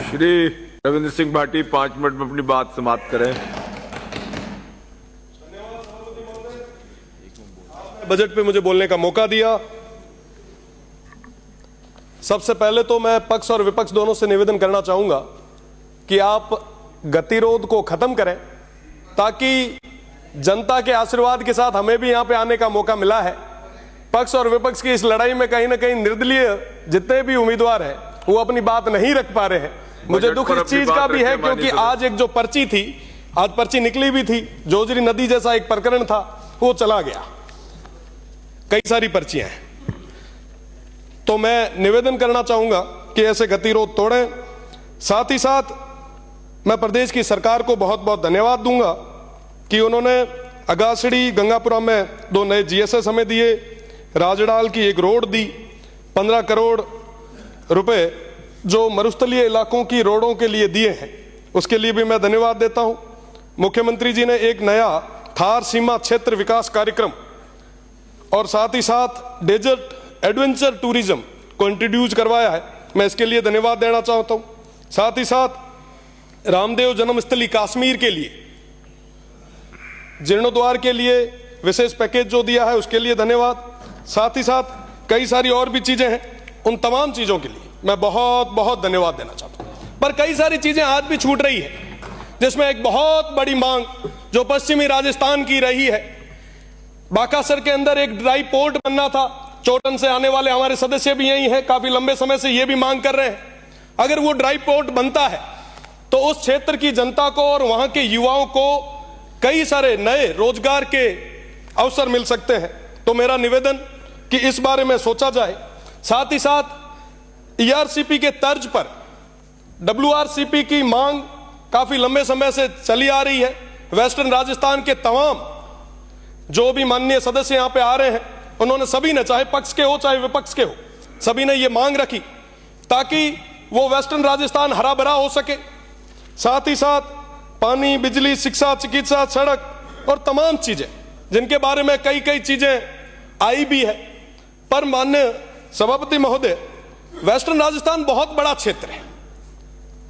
Shri Ravindra Singh Bhati 5 minute में अपनी बात समाप्त करें। बजट पे मुझे बोलने का मौका दिया। सबसे पहले तो मैं पक्ष और विपक्ष दोनों से निवेदन करना चाहूंगा कि आप गतिरोध को खत्म करें, ताकि जनता के आशीर्वाद के साथ हमें भी यहां पे आने का मौका मिला है। पक्ष और विपक्ष की इस लड़ाई में कहीं ना कहीं निर्दलीय जितने भी उम्मीदवार हैं वो अपनी बात नहीं रख पा रहे हैं। मुझे दुख इस चीज का भी है क्योंकि आज एक जो पर्ची थी, आज पर्ची निकली भी थी, जोजरी नदी जैसा एक प्रकरण था, वो चला गया। कई सारी पर्चियां हैं। तो मैं निवेदन करना चाहूंगा कि ऐसे गतिरोध तोड़ें। साथ ही साथ मैं प्रदेश की सरकार को बहुत बहुत धन्यवाद दूंगा कि उन्होंने अगासड़ी गंगापुरा में 2 नए जीएसएस हमें दिए, राजडाल की एक रोड दी, 15 करोड़ रुपए जो मरुस्थलीय इलाकों की रोडों के लिए दिए हैं, उसके लिए भी मैं धन्यवाद देता हूं। मुख्यमंत्री जी ने एक नया थार सीमा क्षेत्र विकास कार्यक्रम और साथ ही साथ डेजर्ट एडवेंचर टूरिज्म को इंट्रोड्यूस करवाया है, मैं इसके लिए धन्यवाद देना चाहता हूं। साथ ही साथ रामदेव जन्मस्थली कश्मीर के लिए जीर्णोद्वार के लिए विशेष पैकेज जो दिया है उसके लिए धन्यवाद। साथ ही साथ कई सारी और भी चीजें हैं, उन तमाम चीजों के लिए मैं बहुत बहुत धन्यवाद देना चाहता हूं। पर कई सारी चीजें आज भी छूट रही है, जिसमें एक बहुत बड़ी मांग जो पश्चिमी राजस्थान की रही है। बाकासर के अंदर एक ड्राई पोर्ट बनना था, चोटन से आने वाले हमारे सदस्य भी यही हैं, काफी लंबे समय से ये भी मांग कर रहे हैं। अगर वो ड्राई पोर्ट बनता है तो उस क्षेत्र की जनता को और वहां के युवाओं को कई सारे नए रोजगार के अवसर मिल सकते हैं। तो मेरा निवेदन कि इस बारे में सोचा जाए। साथ ही साथ ईआरसीपी के तर्ज पर डब्ल्यूआरसीपी की मांग काफी लंबे समय से चली आ रही है। वेस्टर्न राजस्थान के तमाम जो भी माननीय सदस्य यहां पे आ रहे हैं, उन्होंने सभी ने, चाहे पक्ष के हो चाहे विपक्ष के हो, सभी ने ये मांग रखी ताकि वो वेस्टर्न राजस्थान हरा भरा हो सके। साथ ही साथ पानी, बिजली, शिक्षा, चिकित्सा, सड़क और तमाम चीजें जिनके बारे में कई कई चीजें आई भी है। पर माननीय सभापति महोदय, वेस्टर्न राजस्थान बहुत बड़ा क्षेत्र है।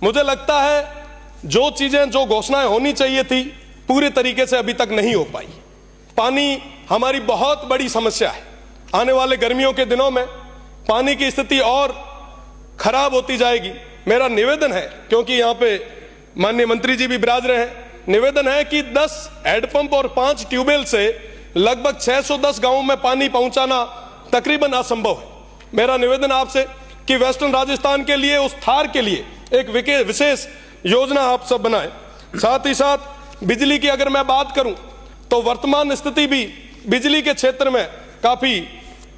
मुझे लगता है जो चीजें, जो घोषणाएं होनी चाहिए थी, पूरे तरीके से अभी तक नहीं हो पाई। पानी हमारी बहुत बड़ी समस्या है। आने वाले गर्मियों के दिनों में पानी की स्थिति और खराब होती जाएगी। मेरा निवेदन है, क्योंकि यहां पे माननीय मंत्री जी भी विराज रहे हैं, निवेदन है कि 10 हैंडपंप और 5 ट्यूबवेल से लगभग 610 गांवों में पानी पहुंचाना तकरीबन असंभव है। मेरा निवेदन आपसे कि वेस्टर्न राजस्थान के लिए, उस थार के लिए एक विशेष योजना आप सब बनाएं। साथ ही साथ बिजली की अगर मैं बात करूं तो वर्तमान स्थिति भी बिजली के क्षेत्र में काफी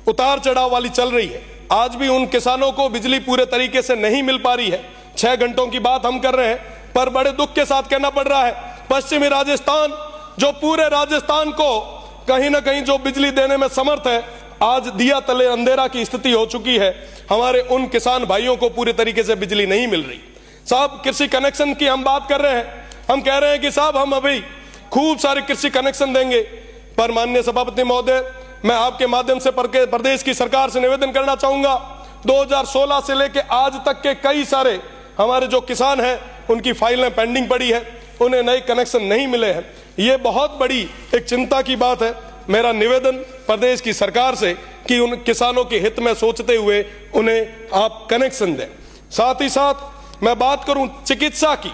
उतार चढ़ाव वाली चल रही है। आज भी उन किसानों को बिजली पूरे तरीके से नहीं मिल पा रही है। 6 घंटों की बात हम कर रहे हैं, पर बड़े दुख के साथ कहना पड़ रहा है, पश्चिमी राजस्थान जो पूरे राजस्थान को कहीं ना कहीं जो बिजली देने में समर्थ है, आज दिया तले अंधेरा की स्थिति हो चुकी है। हमारे उन किसान भाइयों को पूरे तरीके से बिजली नहीं मिल रही। साहब, कृषि कनेक्शन की हम बात कर रहे हैं, हम कह रहे हैं कि साहब हम अभी खूब सारे कृषि कनेक्शन देंगे। पर माननीय सभापति महोदय, मैं आपके माध्यम से प्रदेश की सरकार से निवेदन करना चाहूंगा, 2016 से लेकर आज तक के कई सारे हमारे जो किसान हैं उनकी फाइलें पेंडिंग पड़ी है, उन्हें नए कनेक्शन नहीं मिले हैं। ये बहुत बड़ी एक चिंता की बात है। मेरा निवेदन प्रदेश की सरकार से कि उन किसानों के हित में सोचते हुए उन्हें आप कनेक्शन दें। साथ ही साथ मैं बात करूं चिकित्सा की,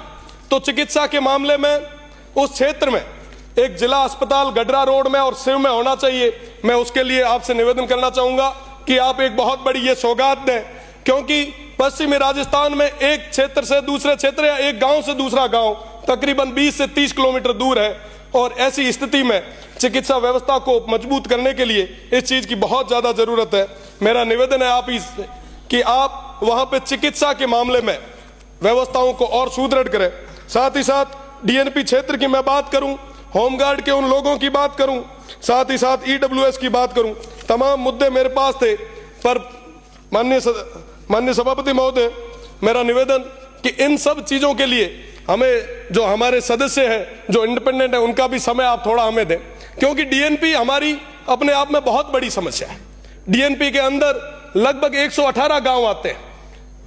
तो चिकित्सा के मामले में उस क्षेत्र में एक जिला अस्पताल गडरा रोड में और सिव में होना चाहिए। मैं उसके लिए आपसे निवेदन करना चाहूंगा कि आप एक बहुत बड़ी ये सौगात दें, क्योंकि पश्चिमी राजस्थान में एक क्षेत्र से दूसरे क्षेत्र या एक गांव से दूसरा गांव तकरीबन 20 से 30 किलोमीटर दूर है, और ऐसी स्थिति में चिकित्सा व्यवस्था को मजबूत करने के लिए इस चीज की बहुत ज्यादा जरूरत है। मेरा निवेदन है आप इससे कि आप वहां पे चिकित्सा के मामले में व्यवस्थाओं को और सुदृढ़ करें। साथ ही साथ डीएनपी क्षेत्र की मैं बात करूं, होमगार्ड के उन लोगों की बात करूं, साथ ही साथ ईडब्ल्यूएस की बात करूं, तमाम मुद्दे मेरे पास थे। पर माननीय सभापति महोदय, मेरा निवेदन कि इन सब चीजों के लिए हमें, जो हमारे सदस्य हैं जो इंडिपेंडेंट है, उनका भी समय आप थोड़ा हमें दें, क्योंकि डीएनपी हमारी अपने आप में बहुत बड़ी समस्या है। डीएनपी के अंदर लगभग 118 गांव आते हैं।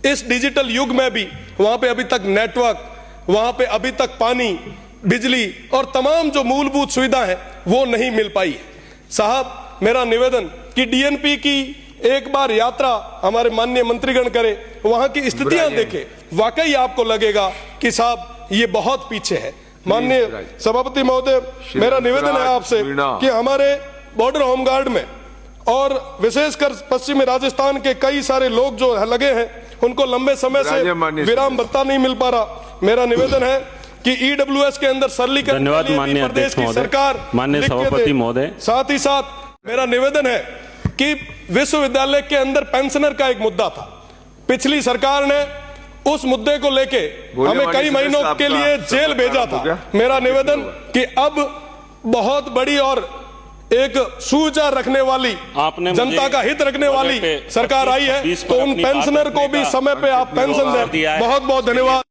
इस डिजिटल युग में भी वहां पे अभी तक नेटवर्क, वहां पे अभी तक पानी, बिजली और तमाम जो मूलभूत सुविधा है वो नहीं मिल पाई है। साहब, मेरा निवेदन कि डीएनपी की एक बार यात्रा हमारे माननीय मंत्रीगण करे, वहां की स्थितियां देखे, वाकई आपको लगेगा कि साहब ये बहुत पीछे है। माननीय सभापति महोदय, मेरा निवेदन है आपसे कि हमारे बॉर्डर होमगार्ड में और विशेषकर पश्चिमी राजस्थान के कई सारे लोग जो लगे हैं, उनको लंबे समय से विराम भत्ता नहीं मिल पा रहा। मेरा निवेदन है कि ईडब्ल्यूएस के अंदर सरलीकरण धन्यवाद माननीय प्रदेश की सरकार, माननीय सभापति महोदय। साथ ही साथ मेरा निवेदन है कि विश्वविद्यालय के अंदर पेंशनर का एक मुद्दा था, पिछली सरकार ने उस मुद्दे को लेके हमें कई महीनों के लिए जेल भेजा था। मेरा निवेदन कि अब बहुत बड़ी और एक सुविचार रखने वाली, जनता का हित रखने वाली सरकार आई है, तो उन पेंशनर को भी समय पे आप पेंशन दें। बहुत बहुत धन्यवाद।